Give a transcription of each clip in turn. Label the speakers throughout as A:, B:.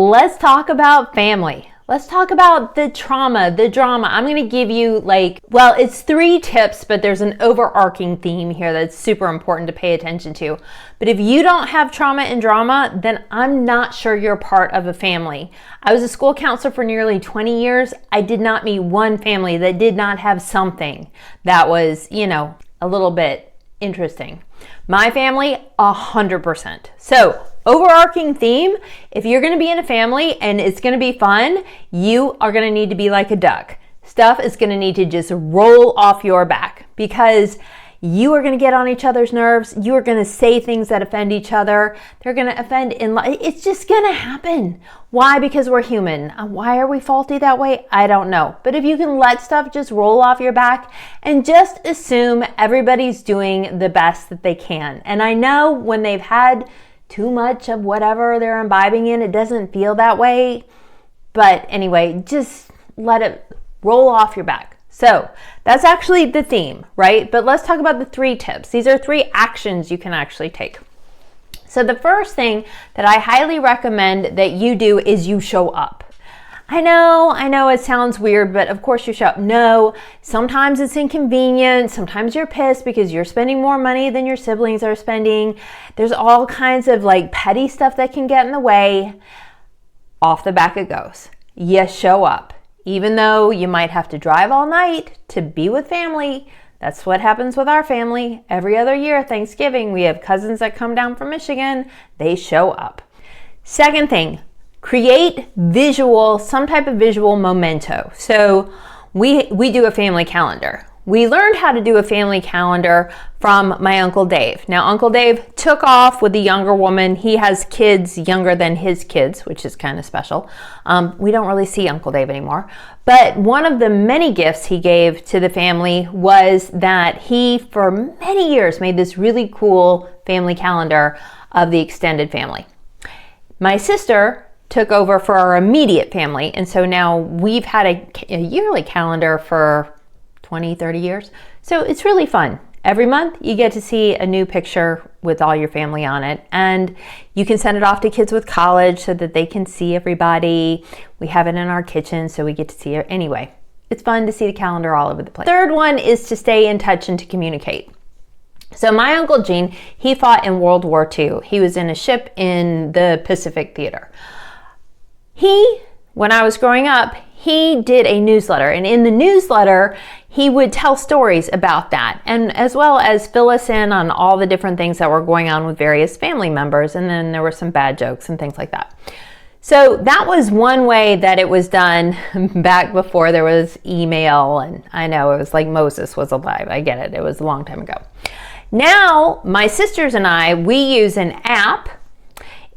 A: let's talk about family. Let's talk about the trauma, the drama. I'm going to give you it's 3 tips, but there's an overarching theme here that's super important to pay attention to. But if you don't have trauma and drama, then I'm not sure you're part of a family. I was a school counselor for nearly 20 years. I did not meet one family that did not have something that was, a little bit interesting. My family, 100%. So, overarching theme, if you're going to be in a family and it's going to be fun, you are going to need to be like a duck. Stuff is going to need to just roll off your back because you are going to get on each other's nerves. You are going to say things that offend each other. They're going to offend in life. It's just going to happen. Why? Because we're human. Why are we faulty that way? I don't know. But if you can let stuff just roll off your back and just assume everybody's doing the best that they can. And I know when they've had too much of whatever they're imbibing in, it doesn't feel that way. But anyway, just let it roll off your back. So that's actually the theme, right? But let's talk about the 3 tips. These are 3 actions you can actually take. So the first thing that I highly recommend that you do is you show up. I know it sounds weird, but of course you show up. No, sometimes it's inconvenient. Sometimes you're pissed because you're spending more money than your siblings are spending. There's all kinds of petty stuff that can get in the way. Off the back it goes. You show up. Even though you might have to drive all night to be with family, that's what happens with our family. Every other year, Thanksgiving, we have cousins that come down from Michigan. They show up. Second thing, create some type of visual memento. So we do a family calendar. We learned how to do a family calendar from my Uncle Dave. Now, Uncle Dave took off with the younger woman. He has kids younger than his kids, which is kind of special. We don't really see Uncle Dave anymore. But one of the many gifts he gave to the family was that he, for many years, made this really cool family calendar of the extended family. My sister took over for our immediate family, and so now we've had a yearly calendar for 20, 30 years. So it's really fun. Every month you get to see a new picture with all your family on it, and you can send it off to kids with college so that they can see everybody. We have it in our kitchen so we get to see it. Anyway, it's fun to see the calendar all over the place. Third one is to stay in touch and to communicate. So my Uncle Gene, he fought in World War II. He was in a ship in the Pacific Theater. When I was growing up, he did a newsletter, and in the newsletter, he would tell stories about that, and as well as fill us in on all the different things that were going on with various family members, and then there were some bad jokes and things like that. So that was one way that it was done back before there was email, and I know it was like Moses was alive. I get it. It was a long time ago. Now, my sisters and I, we use an app,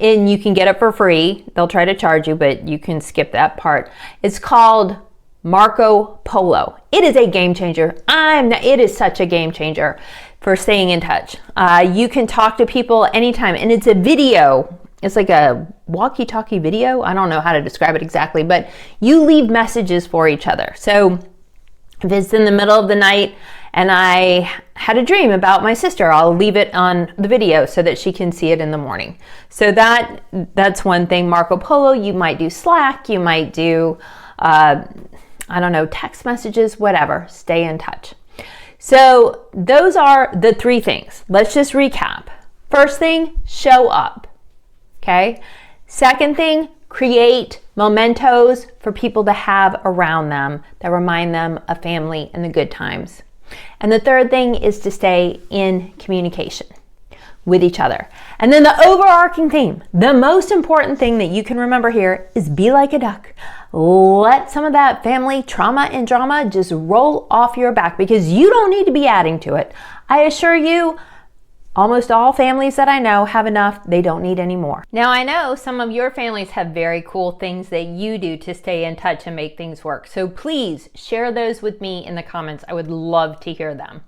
A: and you can get it for free. They'll try to charge you, but you can skip that part. It's called Marco Polo. It is a game changer. It is such a game changer for staying in touch. You can talk to people anytime, and it's a video. It's like a walkie-talkie video. I don't know how to describe it exactly, but you leave messages for each other. So if it's in the middle of the night and I had a dream about my sister, I'll leave it on the video so that she can see it in the morning. So that's one thing. Marco Polo, you might do Slack, you might do, text messages, whatever. Stay in touch. So those are the 3 things. Let's just recap. First thing, show up. Okay? Second thing, create mementos for people to have around them that remind them of family and the good times. And the third thing is to stay in communication with each other. And then the overarching theme, the most important thing that you can remember here is be like a duck. Let some of that family trauma and drama just roll off your back because you don't need to be adding to it. I assure you, almost all families that I know have enough. They don't need any more. Now, I know some of your families have very cool things that you do to stay in touch and make things work. So please share those with me in the comments. I would love to hear them.